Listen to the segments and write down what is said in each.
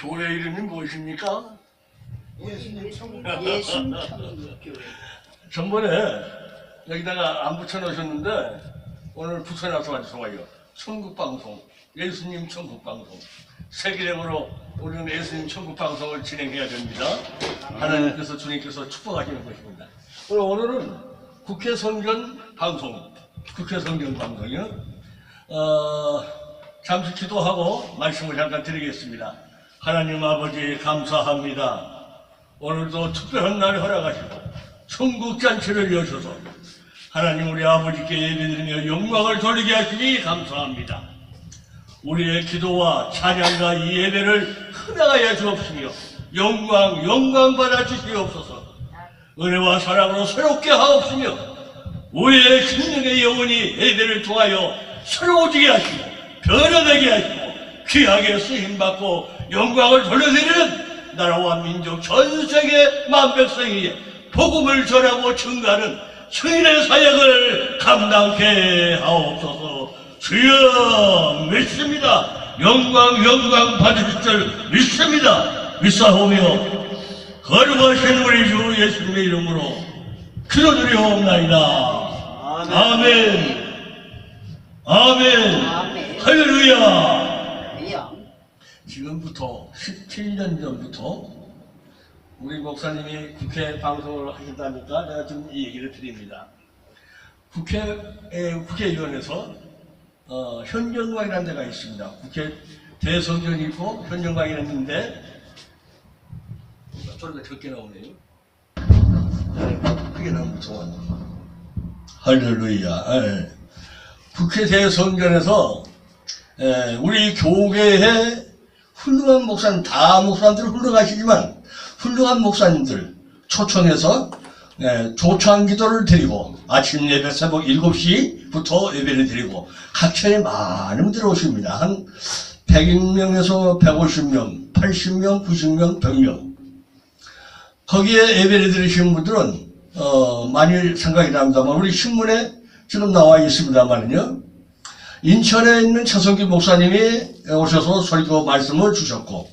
교회 이름이 무엇입니까? 예순천국교회. 전번에 여기다가 안 붙여놓으셨는데 오늘 붙여놔서 아주 좋아요. 천국방송, 예수님 천국방송. 세계적으로 우리는 예수님 천국방송을 진행해야 됩니다. 하나님께서 주님께서 축복하시는 것입니다. 오늘은 국회 선전 방송, 국회 선전 방송이요. 잠시 기도하고 말씀을 잠깐 드리겠습니다. 하나님 아버지 감사합니다. 오늘도 특별한 날 허락하시고 천국잔치를 여셔서 하나님 우리 아버지께 예배드리며 영광을 돌리게 하시니 감사합니다. 우리의 기도와 찬양과 이 예배를 흠양하여 주옵시며 영광 받아 주시옵소서. 은혜와 사랑으로 새롭게 하옵시며 우리의 생명의 영혼이 예배를 통하여 새로워지게 하시고 변화되게 하시고 귀하게 쓰임받고 영광을 돌려드리는 나라와 민족 전 세계 만백성에게 복음을 전하고 증가하는 주인의 사역을 감당케 하옵소서. 주여 믿습니다. 영광 받으실 줄 믿습니다. 믿사오며 거룩하신 우리 주 예수님의 이름으로 기도드리옵나이다. 아멘. 할렐루야. 지금부터 17년 전부터 우리 목사님이 국회 방송을 하신다니까 제가 좀 이 얘기를 드립니다. 국회의원에서 현정광이라는 데가 있습니다. 국회 대성전이 있고 현정광이라는 데인데 소리가 적게 나오네요. 크게 나오면 좋아요. 할렐루야. 국회 대성전에서 우리 교계의 훌륭한 목사님, 다 목사님들 훌륭하시지만 훌륭한 목사님들 초청해서 조찬 기도를 드리고 아침 예배 새벽 7시부터 예배를 드리고 각처에 많은 분들이 오십니다. 한 100명에서 150명, 80명, 90명, 100명. 거기에 예배를 드리신 분들은 많이 생각이 납니다만 우리 신문에 지금 나와 있습니다만요. 인천에 있는 차성기 목사님이 오셔서 설교 말씀을 주셨고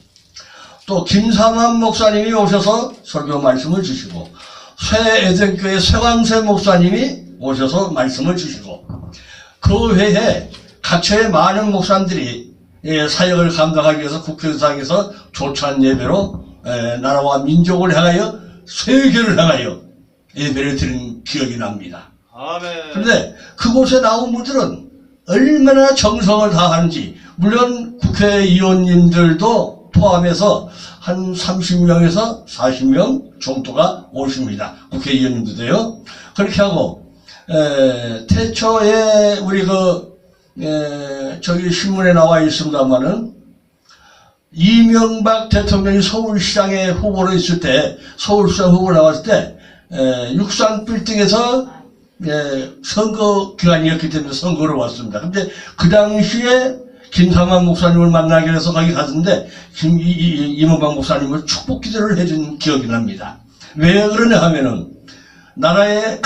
또 김삼환 목사님이 오셔서 설교 말씀을 주시고 쇠에덴교회 sve광세 목사님이 오셔서 말씀을 주시고 그 외에 각처의 많은 목사님들이 사역을 감당하기 위해서 국회의장에서 조찬 예배로 나라와 민족을 향하여 세계를 향하여 예배를 드린 기억이 납니다. 아멘. 그런데 그곳에 나온 분들은 얼마나 정성을 다하는지 물론 국회의원님들도 포함해서 한 30명에서 40명 정도가 오십니다. 국회의원님들도요. 그렇게 하고 태초에 우리 저기 신문에 나와 있습니다만은 이명박 대통령이 서울시장에 후보로 있을 때 서울시장 후보로 나왔을 때 육산 빌딩에서 선거 기간이었기 때문에 선거를 왔습니다. 근데 그 당시에 김삼환 목사님을 만나기 위해서 거기 갔는데 이명박 목사님을 축복 기도를 해준 기억이 납니다. 왜 그러냐 하면은 나라에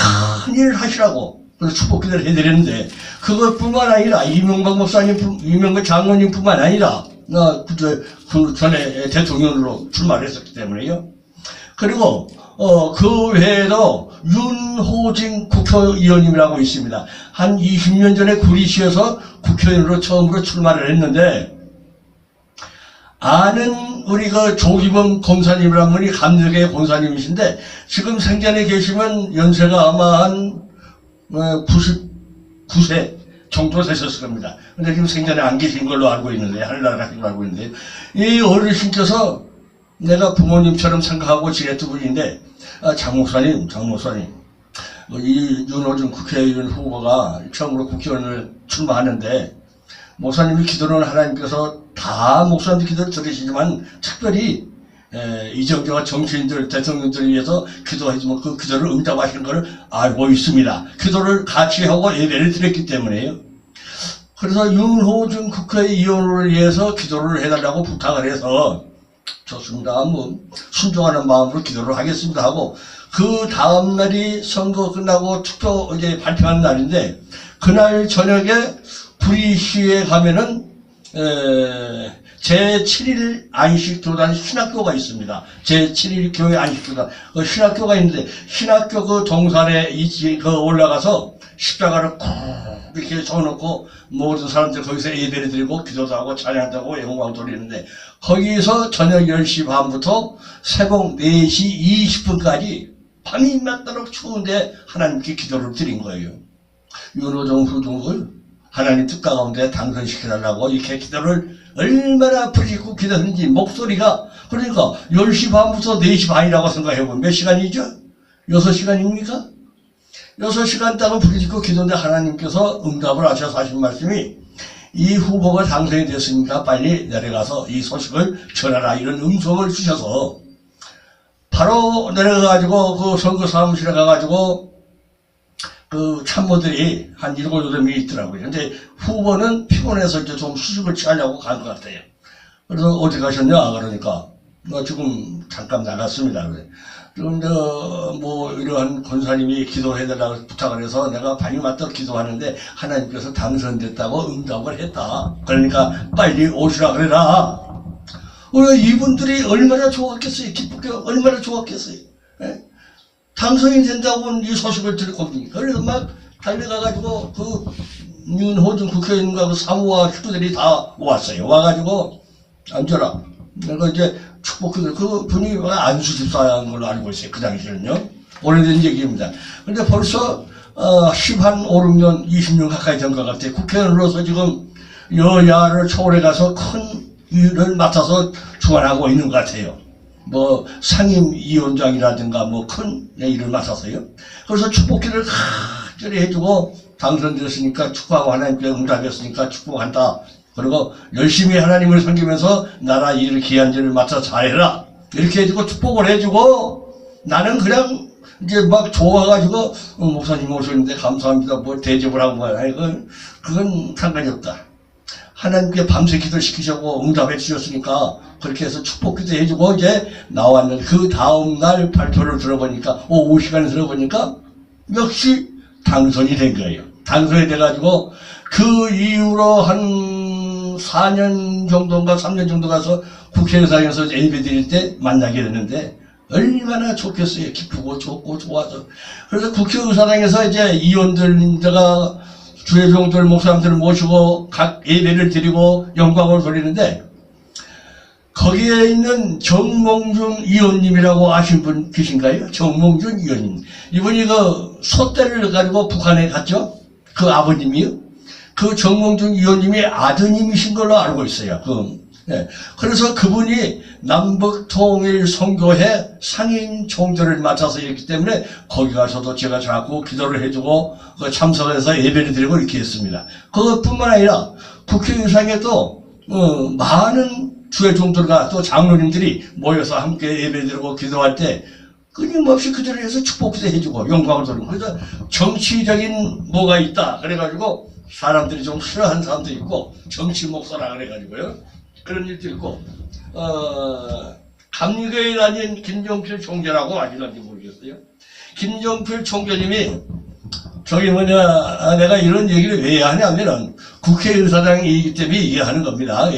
큰일 하시라고 그래서 축복 기도를 해드렸는데 그것뿐만 아니라 이명박 목사님, 이명박 장로님뿐만 아니라 그 전에 대통령으로 출마를 했었기 때문에요. 그리고 그 외에도 윤호진 국회의원님이라고 있습니다. 한 20년 전에 구리시에서 국회의원으로 처음으로 출마를 했는데 아는 우리 조기범 검사님이라는 분이 감독의 권사님이신데 지금 생전에 계시면 연세가 아마 한 99세 정도 되셨을 겁니다. 근데 지금 생전에 안 계신 걸로 알고 있는데 하늘나라 가신 걸로 알고 있는데 이 어르신께서 내가 부모님처럼 생각하고 지냈던 분인데 장 목사님 이 윤호준 국회의원 후보가 처음으로 국회의원을 출마하는데 목사님이 기도는 하나님께서 다 목사님들 기도를 들으시지만 특별히 이정재와 정치인들 대통령들을 위해서 기도하지만 그 기도를 응답하시는 것을 알고 있습니다. 기도를 같이 하고 예배를 드렸기 때문에요. 그래서 윤호준 국회의원을 위해서 기도를 해달라고 부탁을 해서 좋습니다. 순종하는 마음으로 기도를 하겠습니다 하고 그 다음날이 선거 끝나고 투표 이제 발표한 날인데 그날 저녁에 구리시에 가면은 제7일 안식교단 신학교가 있습니다. 제7일 교회 안식교단. 그 신학교가 있는데, 신학교 그 동산에 올라가서 십자가를 콕 이렇게 적어놓고 모든 사람들 거기서 예배를 드리고 기도도 하고 찬양도 하고 영광 돌리는데, 거기서 저녁 10시 반부터 새벽 4시 20분까지 밤이 맞도록 추운데 하나님께 기도를 드린 거예요. 윤호정 후동을 하나님 뜻 가운데 당선시켜달라고 이렇게 기도를 얼마나 부르짖고 기도했는지 목소리가, 그러니까 10시 반부터 4시 반이라고 생각해보면 몇 시간이죠? 6시간입니까? 6시간 동안 부르짖고 기도인데 하나님께서 응답을 하셔서 하신 말씀이, 이 후보가 당선이 됐으니까 빨리 내려가서 이 소식을 전하라, 이런 음성을 주셔서 바로 내려가가지고 그 선거 사무실에 가가지고 그 참모들이 한 7, 8명이 있더라고요. 근데 후보는 피곤해서 이제 좀 수습을 취하려고 간 것 같아요. 그래서 어디 가셨냐? 그러니까, 지금 잠깐 나갔습니다. 그래. 좀, 뭐, 이러한 권사님이 기도해달라고 부탁을 해서 내가 밤이 맞도록 기도하는데 하나님께서 당선됐다고 응답을 했다. 그러니까 빨리 오시라 그래라. 이분들이 얼마나 좋았겠어요. 기쁘게 얼마나 좋았겠어요. 예? 당선이 된다고 이 소식을 듣고, 그래서 막 달려가가지고 그 윤호중 국회의원과 그 사무와 식구들이 다 왔어요. 와가지고 앉아라. 내가 이제 축복기도, 그 분이 안수 집사인 걸로 알고 있어요. 그 당시에는요. 오래된 얘기입니다. 근데 벌써 15년, 20년 가까이 된 것 같아요. 국회의원으로서 지금 여야를 초월해 가서 큰 일을 맡아서 주관하고 있는 것 같아요. 뭐 상임위원장이라든가 뭐 큰 일을 맡아서요. 그래서 축복기를 간절히 해주고 당선되었으니까 축복하고 하나님께 응답했으니까 축복한다. 그리고 열심히 하나님을 섬기면서 나라 일을 귀한 일을 맡아 잘해라. 이렇게 해주고 축복을 해주고 나는 그냥 이제 막 좋아가지고 목사님 오셨는데 감사합니다. 뭐 대접을 하고 말아요. 그건 상관이 없다. 하나님께 밤새 기도 시키시고 응답해 주셨으니까 그렇게 해서 축복 기도 해주고 이제 나왔는데, 그 다음날 발표를 들어보니까, 오후 시간에 들어보니까 역시 당선이 된 거예요. 당선이 돼가지고 그 이후로 한 4년 정도인가 3년 정도 가서 국회의사에서 예배 드릴 때 만나게 됐는데 얼마나 좋겠어요. 기쁘고 좋고 좋아서. 그래서 국회의사당에서 이제 의원들과 주회종들, 목사님들을 모시고 각 예배를 드리고 영광을 돌리는데, 거기에 있는 정몽준 의원님이라고 아신 분 계신가요? 정몽준 의원님. 이분이 그 소떼를 가지고 북한에 갔죠? 그 아버님이요. 그 정몽준 의원님이 아드님이신 걸로 알고 있어요. 예. 그래서 그분이 남북통일선교회 상임 총재를 맡아서 있기 때문에 거기 가서도 제가 자꾸 기도를 해주고 참석해서 예배를 드리고 이렇게 했습니다. 그것뿐만 아니라 국회의상에도 많은 주회종들과 또 장로님들이 모여서 함께 예배드리고 기도할 때 끊임없이 그들을 위해서 축복도 해주고 영광을 돌리고, 그래서 정치적인 뭐가 있다 그래가지고 사람들이 좀 싫어하는 사람도 있고 정치 목사라 그래가지고요, 그런 일도 있고, 감리교에 다닌 김종필 총재라고 아시는지 모르겠어요. 김종필 총재님이 저기 내가 이런 얘기를 왜 하냐면은 국회의사당이기 때문에 이해하는 겁니다.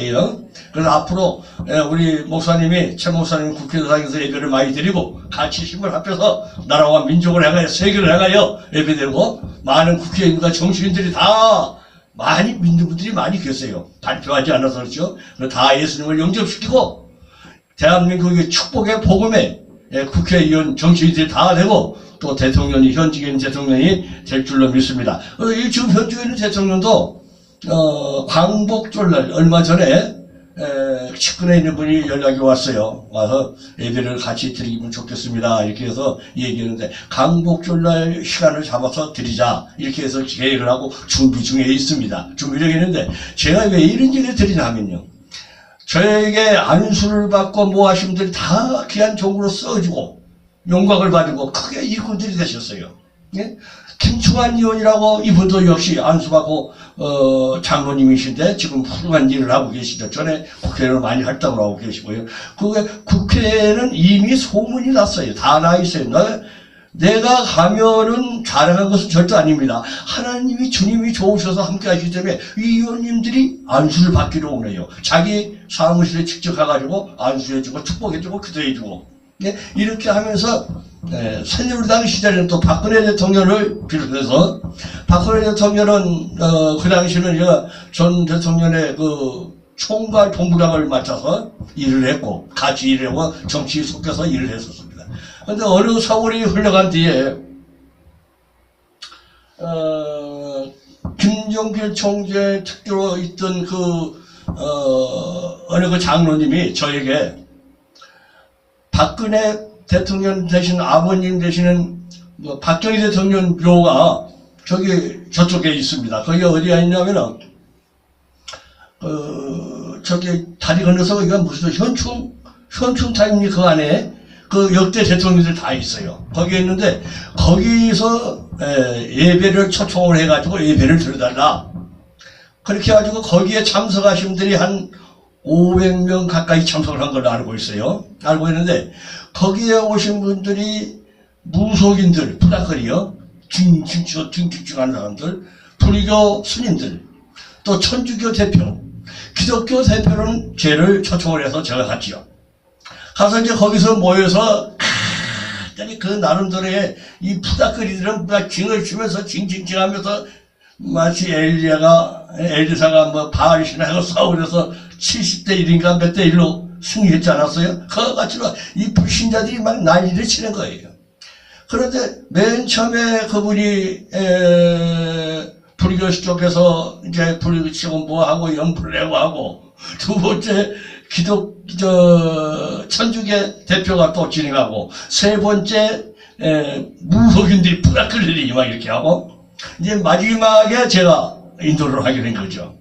그래서 앞으로 우리 목사님이, 최 목사님 국회의사당에서 예배를 많이 드리고 같이 힘을 합해서 나라와 민족을 향하여 세계를 향하여 예배드리고, 많은 국회의원과 정치인들이 다 많이 믿는 분들이 많이 계세요. 발표하지 않아서 그렇죠. 다 예수님을 영접시키고 대한민국의 축복의 복음에 국회의원 정치인들이 다 되고 또 대통령이, 현직에 있는 대통령이 될 줄로 믿습니다. 지금 현직에 있는 대통령도 광복절날 얼마 전에 측근에 있는 분이 연락이 왔어요. 와서 예배를 같이 드리면 좋겠습니다. 이렇게 해서 얘기했는데, 광복절날 시간을 잡아서 드리자 이렇게 해서 계획을 하고 준비 중에 있습니다. 준비를 했는데, 제가 왜 이런 얘기를 드리냐면요, 저에게 안수를 받고 뭐 하신 분들이 다 귀한 종으로 써주고 영광을 받고 크게 이군들이 되셨어요. 예? 김충환 의원이라고, 이분도 역시 안수받고 장로님이신데 지금 훌륭한 일을 하고 계시죠. 전에 국회의원을 많이 활동을 하고 계시고요. 국회에는 이미 소문이 났어요. 다 나 있어요. 내가 가면은 자랑한 것은 절대 아닙니다. 하나님이 주님이 좋으셔서 함께 하시기 때문에 이 의원님들이 안수를 받기로 오네요. 자기 사무실에 직접 가가지고 안수해주고 축복해주고 기도해주고, 예? 이렇게 하면서 새누리당 시절에는 또 박근혜 대통령을 비롯해서, 박근혜 대통령은 그 당시는 제가 전 대통령의 그 총괄 본부장을 맡아서 일을 했고 같이 일을 하고 정치에 속해서 일을 했었습니다. 그런데 어느 세월이 흘러간 뒤에 김종필 총재 특조로 있던 어느 그 장로님이 저에게 박근혜 대통령 되신 아버님 되시는 박정희 대통령 묘가 저쪽에 있습니다. 거기 어디가 있냐면은 저기 다리 건너서 거기가 무슨 현충탑입니까? 그 안에 그 역대 대통령들 다 있어요. 거기에 있는데 거기서 예배를 초청을 해가지고 예배를 드려달라. 그렇게 해가지고 거기에 참석하신 분들이 한 500명 가까이 참석을 한 걸로 알고 있어요. 알고 있는데 거기에 오신 분들이 무속인들, 푸다커리요, 중증하는 사람들, 불교 스님들, 또 천주교 대표, 기독교 대표는 죄를 초청을 해서 제가 갔지요. 가서 이제 거기서 모여서 그 나름대로의 이 푸다커리들은 막 징을 치면서 징징징 하면서 마치 엘리사가 뭐 바알 신하고 싸우면서 70대 1인가 몇 대 1로 승리했지 않았어요? 그와 같이 이 불신자들이 막 난리를 치는 거예요. 그런데 맨 처음에 그분이 불교 쪽에서 이제 불교 치고 뭐하고 연불을 내고 하고, 두 번째 천주교 대표가 또 진행하고, 세 번째 무속인들이 푸다커리들이 막 이렇게 하고, 이제 마지막에 제가 인도를 하게 된 거죠.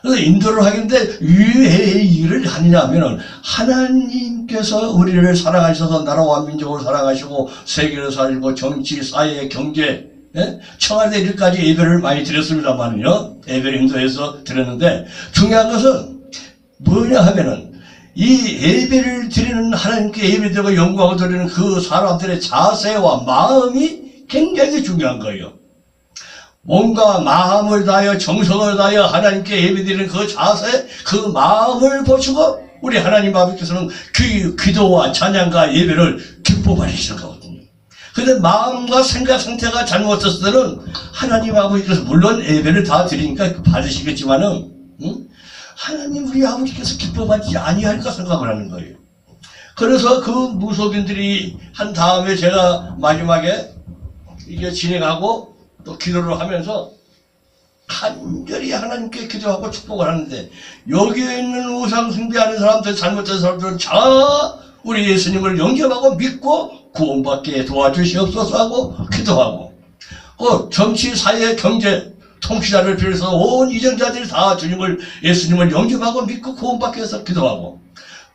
그래서 인도를 하겠는데 왜 일을 하느냐면은 하나님께서 우리를 사랑하셔서 나라와 민족을 사랑하시고 세계를 살리고 정치, 사회, 경제, 청와대 일까지 예배를 많이 드렸습니다만요. 예배를 인도해서 드렸는데 중요한 것은 뭐냐 하면은 이 예배를 드리는, 하나님께 예배드리고 영광을 드리는 그 사람들의 자세와 마음이 굉장히 중요한 거예요. 뭔가 마음을 다하여 정성을 다하여 하나님께 예배드리는 그 자세, 그 마음을 보시고 우리 하나님 아버지께서는 그 기도와 찬양과 예배를 기뻐 받으시는 거거든요. 그런데 마음과 생각 상태가 잘못됐을 때는 하나님 아버지께서 물론 예배를 다 드리니까 받으시겠지만은 하나님 우리 아버지께서 기뻐 받지 아니할까 생각을 하는 거예요. 그래서 그 무속인들이 한 다음에 제가 마지막에 이게 진행하고 또 기도를 하면서 간절히 하나님께 기도하고 축복을 하는데, 여기에 있는 우상 숭배하는 사람들, 잘못된 사람들은 우리 예수님을 영접하고 믿고 구원받게 도와주시옵소서 하고 기도하고, 정치, 사회, 경제, 통치자를 비롯해서 온 이정자들이 다 예수님을 영접하고 믿고 구원받게 해서 기도하고,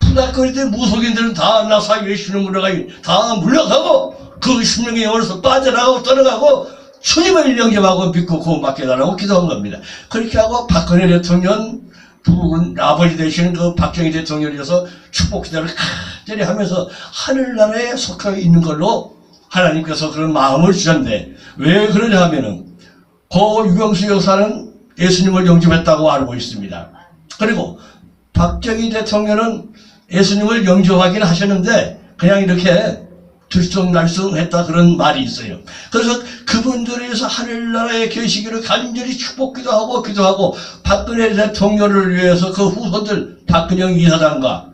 푸다커리들 무속인들은 다 나사 예수님을 다 물러가고 그 심령의 영으로서 빠져나가고 떠나가고 주님을 영접하고 믿고 구원받게 해달라고 기도한 겁니다. 그렇게 하고 박근혜 대통령 아버지 되시는 그 박정희 대통령이어서 축복 기도를 간절히 하면서 하늘나라에 속해 있는 걸로 하나님께서 그런 마음을 주셨는데, 왜 그러냐 하면은 고 유경수 여사는 예수님을 영접했다고 알고 있습니다. 그리고 박정희 대통령은 예수님을 영접하긴 하셨는데 그냥 이렇게 들쑥날쑥했다 그런 말이 있어요. 그래서 그분들에서 하늘나라에 계시기를 간절히 축복기도 하고 기도하고, 박근혜 대통령을 위해서 그 후손들 박근영 이사장과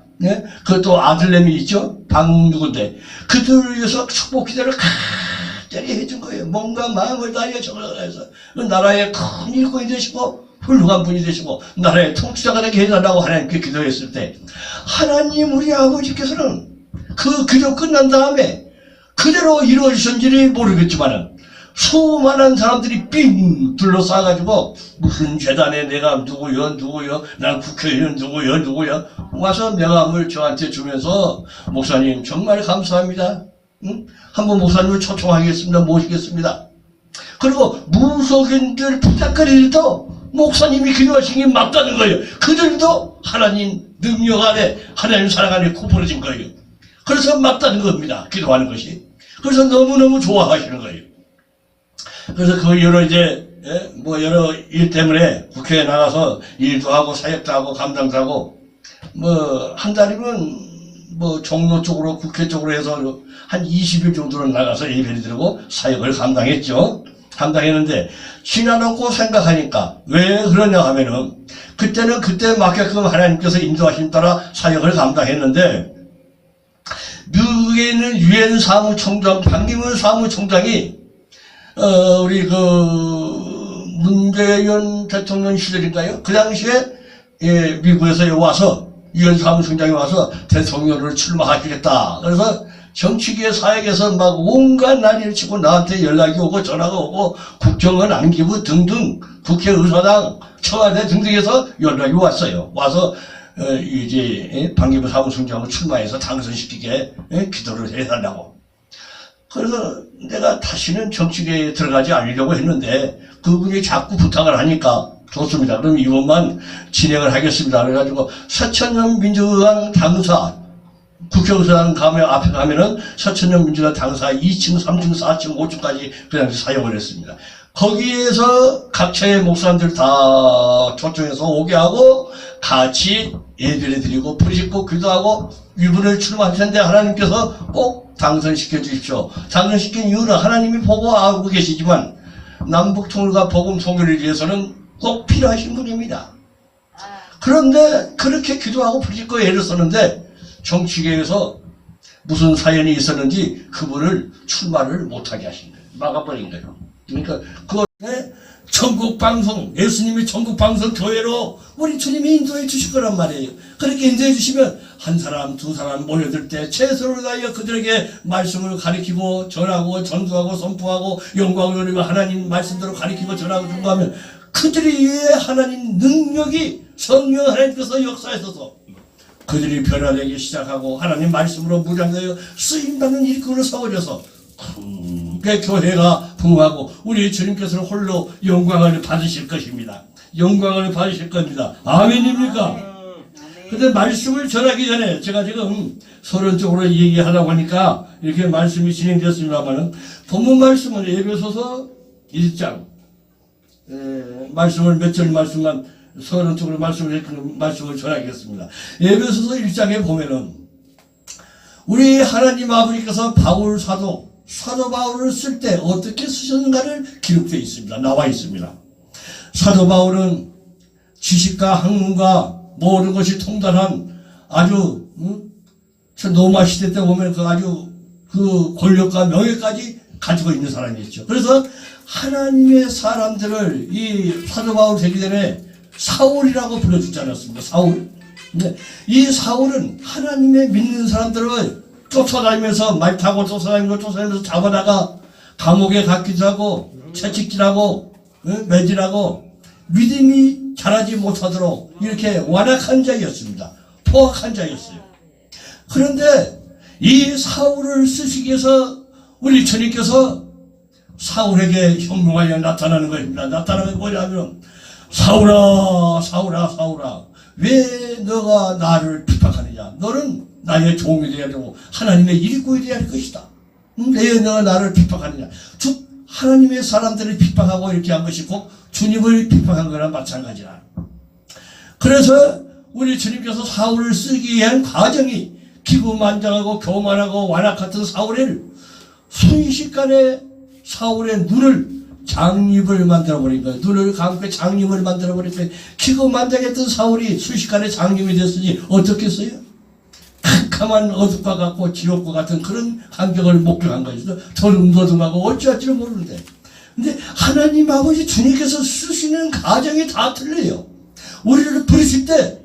그또 아들내미 있죠, 박누군데 그들을 위해서 축복기도를 간절히 해준 거예요. 뭔가 마음을 다해 적어서 나라의 큰 일꾼이 되시고 훌륭한 분이 되시고 나라의 통치자가 되게 해달라고 하나님께 기도했을 때, 하나님 우리 아버지께서는 그 기도 끝난 다음에 그대로 이루어지셨는지 모르겠지만은 수많은 사람들이 삥 둘러싸가지고 무슨 재단에 내가 누구요 난 국회의원 누구요 와서 명함을 저한테 주면서 목사님 정말 감사합니다. 한번 목사님을 초청하겠습니다. 모시겠습니다. 그리고 무속인들 푸다커리들도 목사님이 기도하신 게 맞다는 거예요. 그들도 하나님 능력 안에 하나님 사랑 안에 구부러진 거예요. 그래서 맞다는 겁니다. 기도하는 것이. 그래서 너무너무 좋아하시는 거예요. 그래서 그 여러 여러 일 때문에 국회에 나가서 일도 하고 사역도 하고 감당도 하고 한 달이면 종로 쪽으로 국회 쪽으로 해서 한 20일 정도는 나가서 예배를 드리고 사역을 감당했죠. 감당했는데 지나놓고 생각하니까 왜 그러냐 하면은 그때는 그때 맞게끔 하나님께서 인도하신 따라 사역을 감당했는데 미국에 있는 유엔 사무총장 반기문 사무총장이 우리 문재인 대통령 시절인가요? 그 당시에 미국에서 와서 유엔 사무총장이 와서 대통령을 출마하시겠다. 그래서 정치계 사역에서 막 온갖 난리를 치고 나한테 연락이 오고 전화가 오고 국정원 안기부 등등 국회의사당 청와대 등등에서 연락이 왔어요. 와서 이제 반기문 사무총장을 출마해서 당선시키게 기도를 해달라고. 그래서 내가 다시는 정치계에 들어가지 않으려고 했는데 그분이 자꾸 부탁을 하니까 좋습니다. 그럼 이번만 진행을 하겠습니다. 그래가지고 서천년 민주당 당사 국회의사당 앞에 가면은 서천년 민주당 당사 2층, 3층, 4층, 5층까지 그냥 사용을 했습니다. 거기에서 각처의 목사님들 다 초청해서 오게 하고 같이 예배를 드리고 부르짖고 기도하고 이분을 출마하셨는데 하나님께서 꼭 당선시켜 주십시오. 당선시킨 이유는 하나님이 보고 알고 계시지만 남북 통일과 복음 통일을 위해서는 꼭 필요하신 분입니다. 그런데 그렇게 기도하고 부르짖고 애를 썼는데 정치계에서 무슨 사연이 있었는지 그분을 출마를 못하게 하신 거예요. 막아버린 거예요. 그러니까 그것에 전국방송, 예수님이 전국방송 교회로 우리 주님이 인도해 주실 거란 말이에요. 그렇게 인도해 주시면 한 사람, 두 사람 모여들 때 최선을 다하여 그들에게 말씀을 가리키고 전하고 전수하고 선포하고 영광을 돌리고 하나님 말씀대로 가리키고 전하고 전도하면 그들이 위해 하나님 능력이 성령 하나님께서 역사하셔서 그들이 변화되기 시작하고 하나님 말씀으로 무장되어 쓰임받는 일꾼을 세워져서 크게 교회가 부흥하고 우리 주님께서는 홀로 영광을 받으실 것입니다. 영광을 받으실 겁니다. 아멘입니까? 근데 말씀을 전하기 전에 제가 지금 서론적으로 얘기하다 보니까 이렇게 말씀이 진행되었습니다만은 본문 말씀은 에베소서 1장 말씀을 몇 절 말씀만 서론적으로 말씀을 전하겠습니다. 에베소서 1장에 보면은 우리 하나님 아버지께서 바울 사도 바울을 쓸 때 어떻게 쓰셨는가를 기록되어 있습니다. 나와 있습니다. 사도 바울은 지식과 학문과 모든 것이 통달한 아주 로마 시대 때 보면 그 권력과 명예까지 가지고 있는 사람이었죠. 그래서 하나님의 사람들을 이 사도 바울 되기 전에 사울이라고 불러주지 않았습니까? 사울. 네. 이 사울은 하나님의 믿는 사람들을 쫓아다니면서 말 타고 쫓아다니면서 잡아다가 감옥에 갔기도 하고 채찍질하고 매질하고 믿음이 자라지 못하도록 이렇게 완악한 자였습니다. 포악한 자였어요. 그런데 이 사울을 쓰시기 위해서 우리 주님께서 사울에게 현명하여 나타나는 것입니다. 나타나는 게 뭐냐면 사울아 사울아 사울아 왜 너가 나를 핍박하느냐. 너는 나의 종이 되어야 되고 하나님의 일꾼이 되어야 할 것이다. 왜 너가 나를 핍박하느냐. 즉 하나님의 사람들을 핍박하고 이렇게 한 것이 꼭 주님을 핍박한 거랑 마찬가지라. 그래서 우리 주님께서 사울을 쓰기 위한 과정이 기구만장하고 교만하고 완악 같은 사울을 순식간에 사울의 눈을 장립을 만들어버린 거예요. 눈을 감고 장립을 만들어버린 거예요. 기구만장했던 사울이 순식간에 장립이 됐으니 어떻겠어요? 캄캄한 어둠과 같고 지옥과 같은 그런 환경을 목격한 것이죠. 더듬더듬하고 어찌할지를 모르는데. 근데 하나님 아버지 주님께서 쓰시는 가정이 다 틀려요. 우리를 부르실 때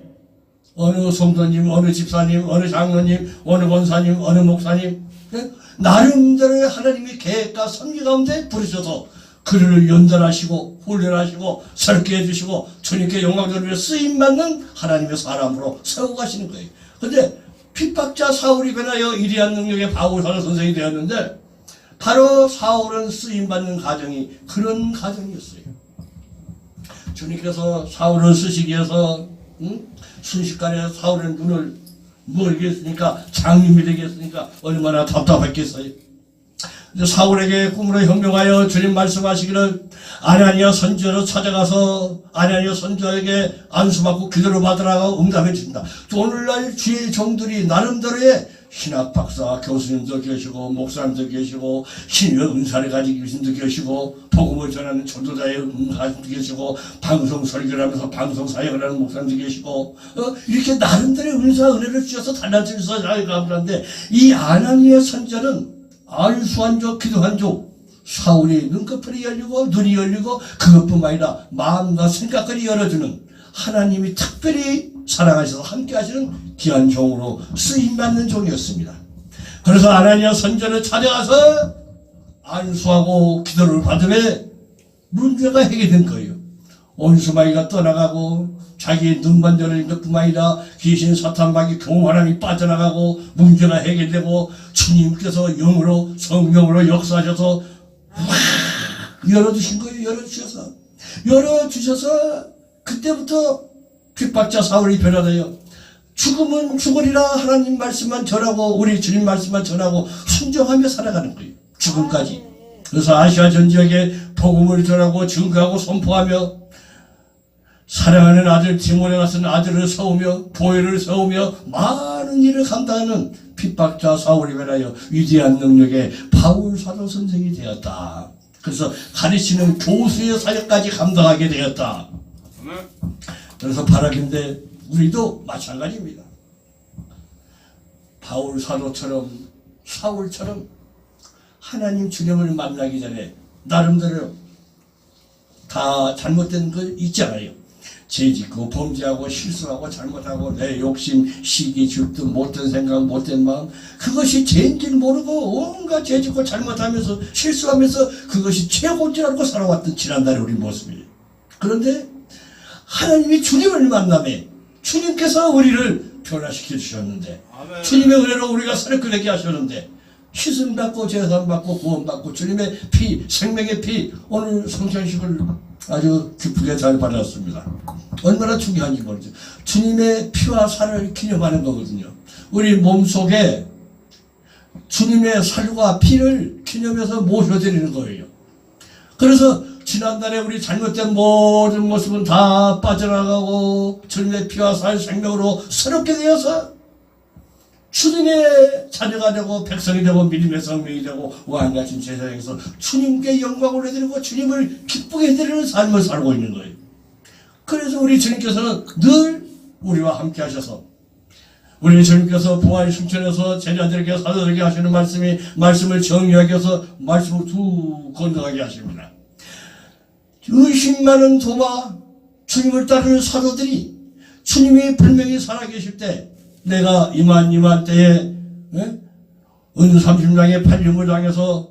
어느 성도님, 어느 집사님, 어느 장로님, 어느 권사님, 어느 목사님 나름대로의 하나님의 계획과 선기 가운데 부르셔서 그를 연단하시고 훈련하시고 설계해 주시고 주님께 영광을 위해 쓰임받는 하나님의 사람으로 세우고 가시는 거예요. 그런데 핍박자 사울이 변하여 이리한 능력의 바울 사도 선생이 되었는데 바로 사울은 쓰임받는 가정이 그런 가정이었어요. 주님께서 사울을 쓰시기 위해서 순식간에 사울의 눈을 멀게 했으니까 장님이 되게 했으니까 얼마나 답답했겠어요. 사울에게 꿈으로 현명하여 주님 말씀하시기를 아나니아 선지자로 찾아가서 아나니아 선지자에게 안수받고 기도를 받으라고 응답해 주신다. 또 오늘날 주의 종들이 나름대로의 신학 박사 교수님도 계시고 목사님도 계시고 신의 은사를 가지고 계신 분도 계시고 복음을 전하는 전도자의 은사도 계시고 방송 설교를 하면서 방송 사역을 하는 목사님도 계시고 이렇게 나름대로의 은사 은혜를 주셔서 달란트를 주셔서 감사한데 이 아나니아 선지자는 안수한조 기도한조 사울이 눈꺼풀이 열리고 눈이 열리고 그것뿐만 아니라 마음과 생각을 열어주는 하나님이 특별히 사랑하셔서 함께 하시는 귀한 종으로 쓰임받는 종이었습니다. 그래서 아나니아 선지자를 찾아가서 안수하고 기도를 받으며 문제가 해결된 거예요. 온수마귀가 떠나가고 자기 눈만 열린 것뿐만 아니라 귀신 사탄마귀 교만함이 빠져나가고 문제가 해결되고 주님께서 영으로 성령으로 역사하셔서 열어주신 거예요. 열어주셔서 그때부터 핍박자 사울이 변화돼요. 죽으면 죽으리라 하나님 말씀만 전하고 우리 주님 말씀만 전하고 순종하며 살아가는 거예요. 죽음까지. 그래서 아시아 전 지역에 복음을 전하고 증거하고 선포하며 사랑하는 아들 디모데 같은 아들을 세우며 보혈을 세우며 많은 일을 감당하는 핍박자 사울이 변하여 위대한 능력의 바울 사도 선생이 되었다. 그래서 가르치는 교수의 사역까지 감당하게 되었다. 그래서 바라긴데 우리도 마찬가지입니다. 바울 사도처럼 사울처럼 하나님 주님을 만나기 전에 나름대로 다 잘못된 거 있잖아요. 죄짓고 범죄하고 실수하고 잘못하고 내 욕심, 시기, 질투, 못된 생각, 못된 마음 그것이 죄인지를 모르고 온갖 죄짓고 잘못하면서 실수하면서 그것이 최고인 줄 알고 살아왔던 지난날의 우리 모습이에요. 그런데 하나님이 주님을 만나매 주님께서 우리를 변화시켜 주셨는데 아멘. 주님의 은혜로 우리가 새롭게 되게 하셨는데 희생받고 제사받고 구원받고 주님의 피 생명의 피 오늘 성찬식을 아주 기쁘게 잘 받았습니다. 얼마나 중요한지 모르죠. 주님의 피와 살을 기념하는 거거든요. 우리 몸속에 주님의 살과 피를 기념해서 모셔드리는 거예요. 그래서 지난달에 우리 잘못된 모든 모습은 다 빠져나가고 주님의 피와 살 생명으로 새롭게 되어서 주님의 자녀가 되고 백성이 되고 믿음의 성명이 되고 왕같은 제사장에서 주님께 영광을 해드리고 주님을 기쁘게 해드리는 삶을 살고 있는 거예요. 그래서 우리 주님께서는 늘 우리와 함께 하셔서 우리 주님께서 부활 승천해서 제자들에게 사도들에게 하시는 말씀을 정리하게 해서 말씀을 쭉 건너가게 하십니다. 의심 많은 도마 주님을 따르는 사도들이 주님이 분명히 살아계실 때 내가 이만 때에 은삼십장의 팔림을 당해서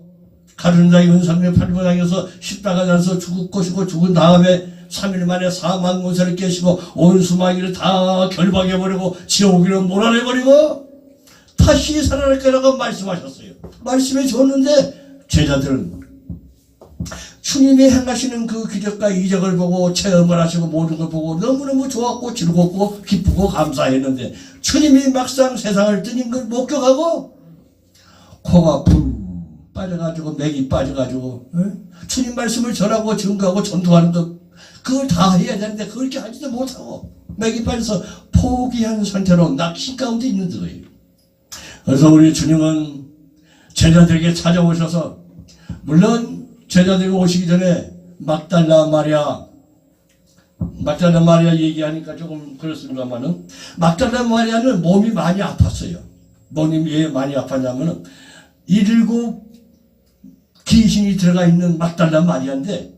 가룟장의 은삼십장의 팔림을 당해서 십자가 달서 죽을 것이고 죽은 다음에 3일 만에 4만 군사를 깨시고 온 수마귀를 다 결박해버리고 지옥으로 몰아내버리고 다시 살아날 거라고 말씀하셨어요. 말씀해 줬는데 제자들은 주님이 행하시는 그 기적과 이적을 보고 체험을 하시고 모든 걸 보고 너무너무 좋았고 즐겁고 기쁘고 감사했는데 주님이 막상 세상을 뜨는 걸 목격하고 코가 불 빠져가지고 맥이 빠져가지고 주님 말씀을 전하고 증거하고 전도하는 것 그걸 다 해야 되는데 그렇게 하지도 못하고 맥이 빠져서 포기한 상태로 낙심 가운데 있는 거예요. 그래서 우리 주님은 제자들에게 찾아오셔서 물론 제자들이 오시기 전에 막달라 마리아 얘기하니까 조금 그렇습니다만은 막달라 마리아는 몸이 많이 아팠어요. 몸이 왜 많이 아팠냐면은 7 귀신이 들어가 있는 막달라 마리아인데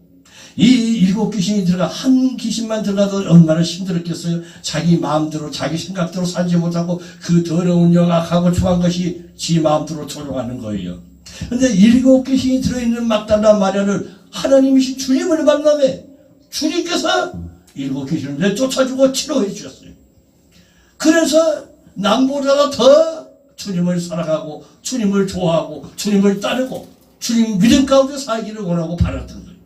이 7 귀신이 한 귀신만 들어가도 얼마나 힘들었겠어요. 자기 마음대로 자기 생각대로 살지 못하고 그 더러운 영악하고 추한 것이 지 마음대로 조종하는 거예요. 근데 7 귀신이 들어있는 막달라 마리아를 하나님이신 주님을 만나매 주님께서 7 귀신을 내쫓아주고 치료해 주셨어요. 그래서 남보다 더 주님을 사랑하고 주님을 좋아하고 주님을 따르고 주님 믿음 가운데 살기를 원하고 바랐던 거예요.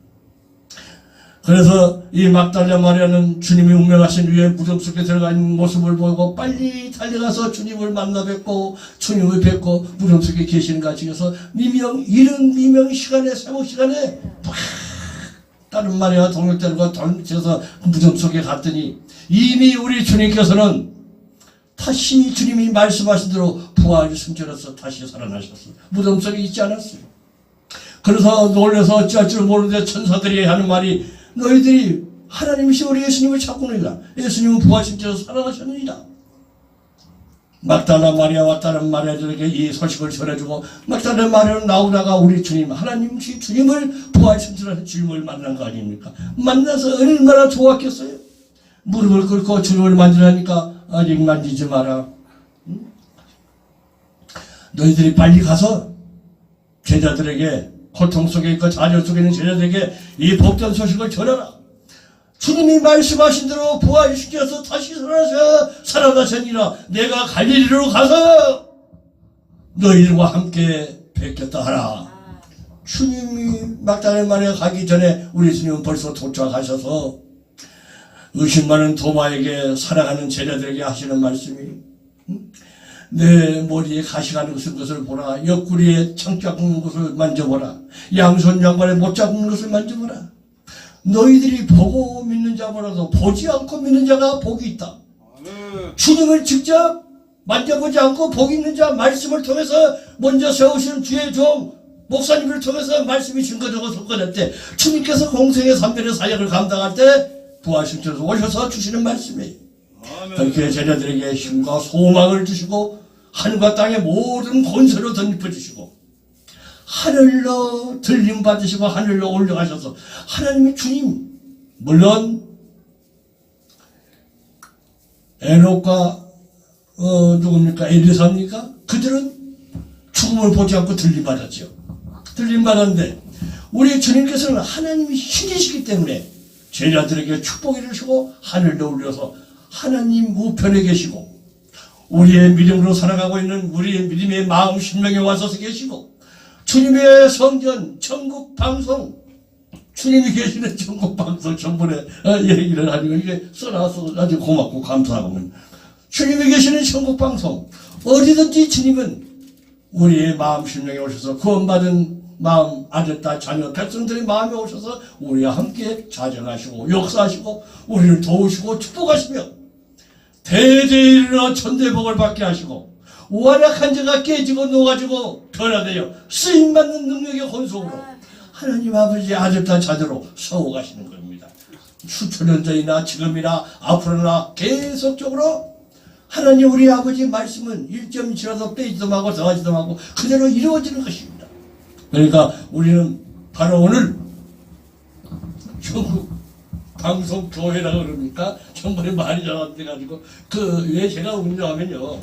그래서 이 막달라 마리아는 주님이 운명하신 위에 무덤 속에 들어간 모습을 보고 빨리 달려가서 주님을 만나 뵙고 주님을 뵙고 무덤 속에 계시는 같이 해서 이른 미명 시간에 새벽 시간에 막 다른 마리아 동역들과 돌면서 무덤 속에 갔더니 이미 우리 주님께서는 다시 주님이 말씀하신 대로 부활의 승천해서 다시 살아나셨어요. 무덤 속에 있지 않았어요. 그래서 놀라서 어찌할 줄 모르는데 천사들이 하는 말이 너희들이 하나님이시 우리 예수님을 찾고는이다. 예수님은 부활승천해서 살아나셨느니라. 막달라 마리아와 다른 마리아들에게 이 소식을 전해주고 막달라 마리아는 나오다가 우리 주님 하나님 주님을 부활승천하신 주님을 만난 거 아닙니까? 만나서 얼마나 좋았겠어요. 무릎을 꿇고 주님을 만지라니까 아직 만지지 마라. 너희들이 빨리 가서 제자들에게 고통 속에 있고 좌절 속에 있는 제자들에게 이 복된 소식을 전하라. 주님이 말씀하신 대로 부활시켜서 다시 살아나셨니라. 내가 갈릴리로 가서 너희들과 함께 뵙겠다 하라. 주님이 막달라 마리아 가기 전에 우리 주님은 벌써 도착하셔서 의심 많은 도마에게 살아가는 제자들에게 하시는 말씀이 내 머리에 가시 가는 것을 보라. 옆구리에 창 잡는 것을 만져보라. 양손 양발에 못 잡는 것을 만져보라. 너희들이 보고 믿는 자보다도 보지 않고 믿는 자가 복이 있다. 주님을 직접 만져보지 않고 복 있는 자 말씀을 통해서 먼저 세우신 주의 종 목사님을 통해서 말씀이 증거되고 섞어낼 주님께서 공생의 삼별의 사역을 감당할 때 부활승천에서 오셔서 주시는 말씀이에요. 그렇게 제자들에게 힘과 소망을 주시고 하늘과 땅의 모든 권세로 덧입혀주시고 하늘로 들림 받으시고 하늘로 올려가셔서 하나님의 주님 물론 에녹과 누굽니까? 엘리사입니까? 그들은 죽음을 보지 않고 들림 받았죠. 들림 받았는데 우리 주님께서는 하나님이 신이시기 때문에 제자들에게 축복을 주시고 하늘로 올려서 하나님 우편에 계시고 우리의 믿음으로 살아가고 있는 우리의 믿음의 마음 신명에 와서 계시고 주님의 성전 천국 방송 주님이 계시는 천국 방송 전번에 얘기를 하니까 이게 써놔서 아주 고맙고 감사하고 주님이 계시는 천국 방송 어디든지 주님은 우리의 마음 신명에 오셔서 구원받은 마음 아들 딸 자녀 백성들의 마음에 오셔서 우리와 함께 자정하시고 역사하시고 우리를 도우시고 축복하시며 대대에 일어나 천대복을 받게 하시고 완악한 자가 깨지고 녹아지고 변화되어 쓰임받는 능력의 혼속으로 하나님 아버지 아들 딸 자녀로 세워가시는 겁니다. 수천년 전이나 지금이나 앞으로나 계속적으로 하나님 우리 아버지 말씀은 1.1초라도 빼지도 말고 더하지도 말고 그대로 이루어지는 것입니다. 그러니까 우리는 바로 오늘 전국 방송 교회라고 그럽니까? 전번에 많이 전화돼 가지고 왜 제가 운영하면요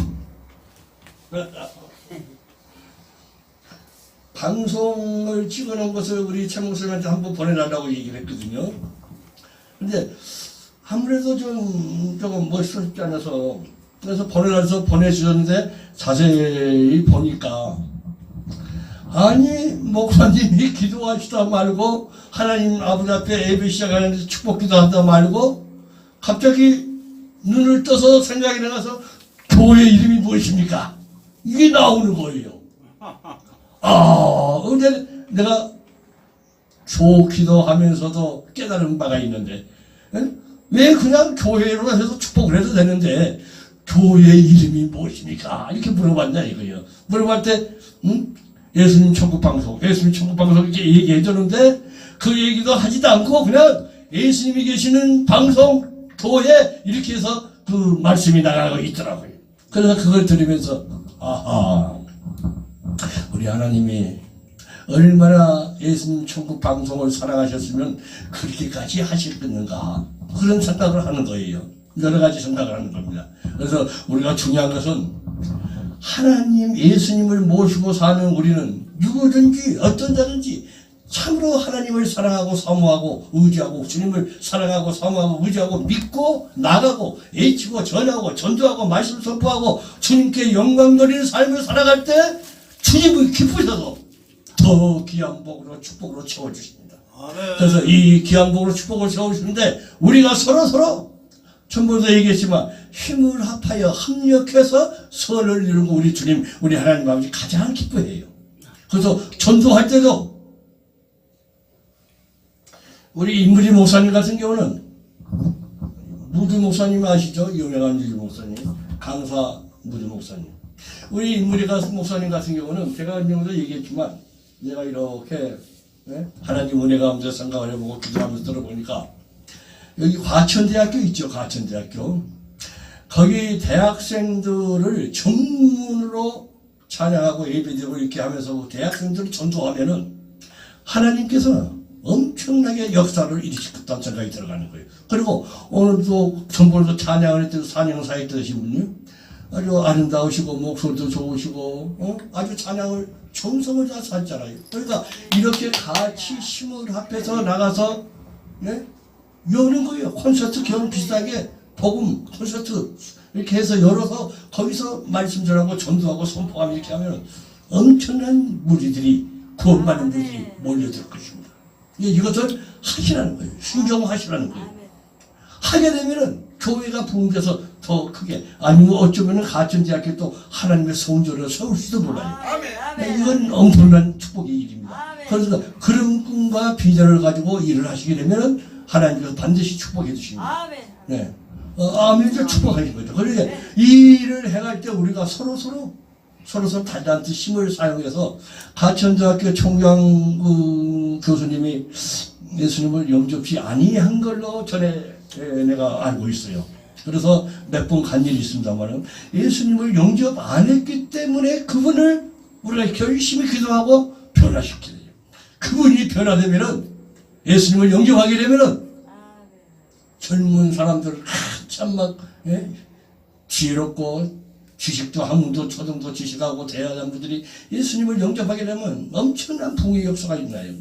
방송을 찍어놓은 것을 우리 최 목사님한테 한번 보내달라고 얘기를 했거든요. 근데 아무래도 조금 멋있지 않아서 그래서 보내달라서 보내주셨는데 자세히 보니까 아니 목사님이 기도하시다 말고 하나님 아버지 앞에 예배 시작하는데 축복 기도하다 말고 갑자기 눈을 떠서 생각이 나서 교회 이름이 무엇입니까? 이게 나오는 거예요. 근데 내가 기도하면서도 깨달은 바가 있는데 왜 그냥 교회로 해서 축복을 해도 되는데 교회 이름이 무엇입니까? 이렇게 물어봤냐 이거예요. 물어볼 때 예수님 천국방송 이렇게 얘기해 줬는데 그 얘기도 하지도 않고 그냥 예수님이 계시는 방송 교회 이렇게 해서 그 말씀이 나가고 있더라고요. 그래서 그걸 들으면서 우리 하나님이 얼마나 예수님 천국 방송을 사랑하셨으면 그렇게까지 하셨겠는가 그런 생각을 하는 거예요. 여러 가지 생각을 하는 겁니다. 그래서 우리가 중요한 것은 하나님 예수님을 모시고 사는 우리는 누구든지 어떤 자든지 참으로 하나님을 사랑하고 사모하고 의지하고 주님을 사랑하고 사모하고 의지하고 믿고 나가고 애치고 전하고 전도하고 말씀 선포하고 주님께 영광 돌리는 삶을 살아갈 때 주님이 기쁘셔서 더 귀한 복으로 축복으로 채워주십니다. 그래서 이 귀한 복으로 축복을 세우시는데 우리가 서로 전부도 얘기했지만 힘을 합하여 합력해서 선을 이루고 우리 주님 우리 하나님 아버지 가장 기뻐해요. 그래서 전도할 때도 우리 임그리 목사님 같은 경우는 무드 목사님 아시죠? 유명한 무드 목사님, 강사 무드 목사님. 우리 임그리 목사님 같은 경우는 제가 언제도 얘기했지만 내가 이렇게 하나님 은혜 가운데 생각을 해보고 기도하면서 들어보니까 여기 과천대학교 있죠? 과천대학교. 거기 대학생들을 전문으로 찬양하고 예배드리고 이렇게 하면서 대학생들을 전도하면은 하나님께서 엄청나게 역사를 일으키겠다는 생각이 들어가는 거예요. 그리고 오늘도 전번에도 찬양을 했던 산영사에 뜨신 분이 아주 아름다우시고 목소리도 좋으시고 아주 찬양을 정성을 다 샀잖아요. 그러니까 이렇게 같이 힘을 합해서 나가서 여는 거예요. 콘서트 겸 비슷하게 복음 콘서트 이렇게 해서 열어서 거기서 말씀 전하고 전도하고 선포하고 이렇게 하면 엄청난 무리들이 구원받는 무리들이 몰려들 것입니다. 이것을 하시라는 거예요. 순종하시라는 거예요. 하게 되면은 교회가 부흥돼서 더 크게 아니면 어쩌면은 가천대학교 또 하나님의 성전을 세울지도 몰라요. 이건 엄청난 축복의 일입니다. 그래서 그런 꿈과 비전을 가지고 일을 하시게 되면은 하나님께서 반드시 축복해 주십니다. 네. 아멘을 축복하신 거죠. 그러니까 이 일을 해갈 때 우리가 서로 달란트 힘을 사용해서 가천대학교 총장 교수님이 예수님을 영접시 아니한 걸로 전에 내가 알고 있어요. 그래서 몇 번 간 일이 있습니다만은 예수님을 영접 안 했기 때문에 그분을 우리가 열심히 기도하고 변화시켜야 돼요. 그분이 변화되면은 예수님을 영접하게 되면은 젊은 사람들 한참 막 지혜롭고 지식도 학문도 초등도 지식하고 대학생들이 예수님을 영접하게 되면 엄청난 부흥의 역사가 있나요.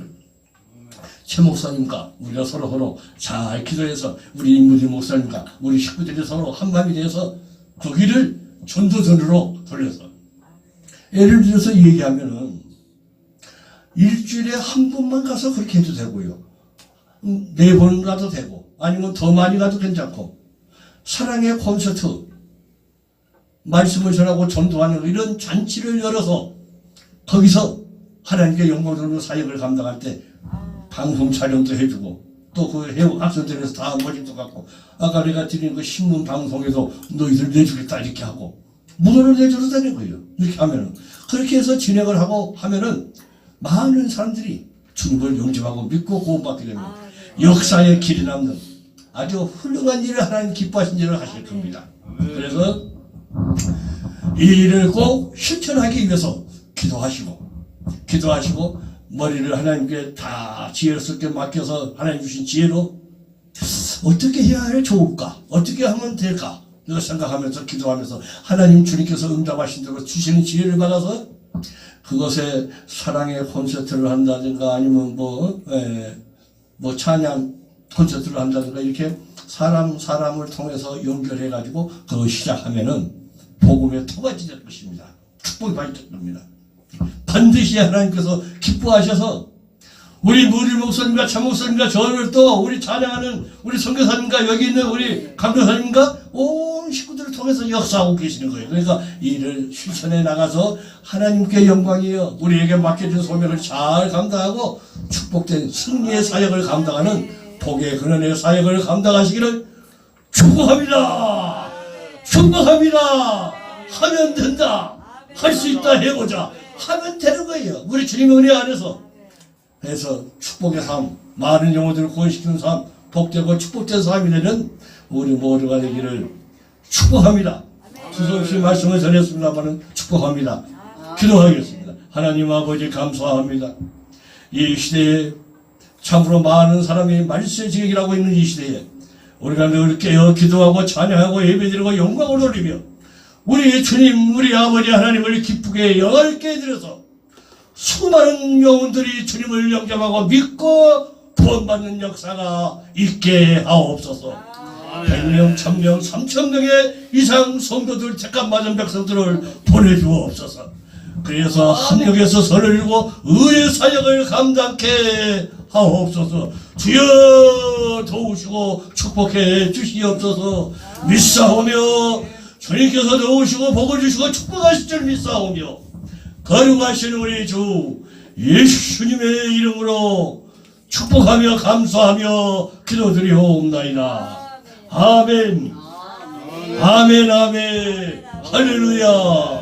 최 목사님과 우리가 서로 잘 기도해서 우리 임무지 목사님과 우리 식구들이 서로 한마음이 되어서 거기를 전도전으로 돌려서 예를 들어서 얘기하면은 일주일에 한 번만 가서 그렇게 해도 되고요. 4번 가도 되고 아니면 더 많이 가도 괜찮고 사랑의 콘서트 말씀을 전하고 전도하는 이런 잔치를 열어서 거기서 하나님께 영광 돌리는 사역을 감당할 때 방송 촬영도 해주고 또 그 학생들에서 다 모집도 갖고 아까 내가 드린 그 신문 방송에도 너희들 내주겠다 이렇게 하고 문호를 내줘도 되는 거예요. 이렇게 하면은 그렇게 해서 진행을 하고 하면은 많은 사람들이 주님을 영접하고 믿고 구원받게 됩니다. 역사의 길이 남는 아주 훌륭한 일을 하나님 기뻐하신 일을 하실 겁니다. 그래서 이 일을 꼭 실천하기 위해서 기도하시고 머리를 하나님께 다 지혜롭게 맡겨서 하나님 주신 지혜로 어떻게 해야 좋을까? 어떻게 하면 될까? 이거 생각하면서 기도하면서 하나님 주님께서 응답하신 대로 주시는 지혜를 받아서 그것에 사랑의 콘서트를 한다든가 아니면 뭐 찬양 콘서트를 한다든가 이렇게 사람을 통해서 연결해 가지고 그거 시작하면은 복음의 토가지 될 것입니다. 축복이 발전될 겁니다. 반드시 하나님께서 기뻐하셔서 우리 무리 목사님과 차 목사님과 저를 또 우리 찬양하는 우리 선교사님과 여기 있는 우리 강교사님과 온 식구들을 통해서 역사하고 계시는 거예요. 그러니까 이 일을 실천해 나가서 하나님께 영광이요 우리에게 맡겨진 소명을 잘 감당하고 축복된 승리의 사역을 감당하는 복의 근원의 사역을 감당하시기를 축복합니다. 하면 된다. 할 수 있다 해보자. 하면 되는 거예요. 우리 주님의 은혜 안에서. 그래서 축복의 삶, 많은 영혼들을 구원시키는 삶, 복되고 축복된 삶이 되는 우리 모두가 되기를 축복합니다. 두서없이 말씀을 전했습니다만 축복합니다. 기도하겠습니다. 하나님 아버지 감사합니다. 이 시대에 참으로 많은 사람이 말세지경이라고 있는 이 시대에 우리가 늘 깨어 기도하고 찬양하고 예배드리고 영광을 돌리며 우리 주님 우리 아버지 하나님을 기쁘게 영광게 해드려서 수많은 영혼들이 주님을 영접하고 믿고 구원받는 역사가 있게 하옵소서. 100명, 1000명, 3000명의 이상 성도들 택감 받은 백성들을 보내주옵소서. 그래서 합력해서 선을 이루고 의의 사역을 감당케 하옵소서. 주여 도우시고 축복해 주시옵소서. 믿사오며 주님께서 도우시고 복을 주시고 축복하실 줄 믿사오며 거룩하신 우리 주 예수님의 이름으로 축복하며 감사하며 기도드리옵나이다. 아멘. 아멘. 아멘. 할렐루야.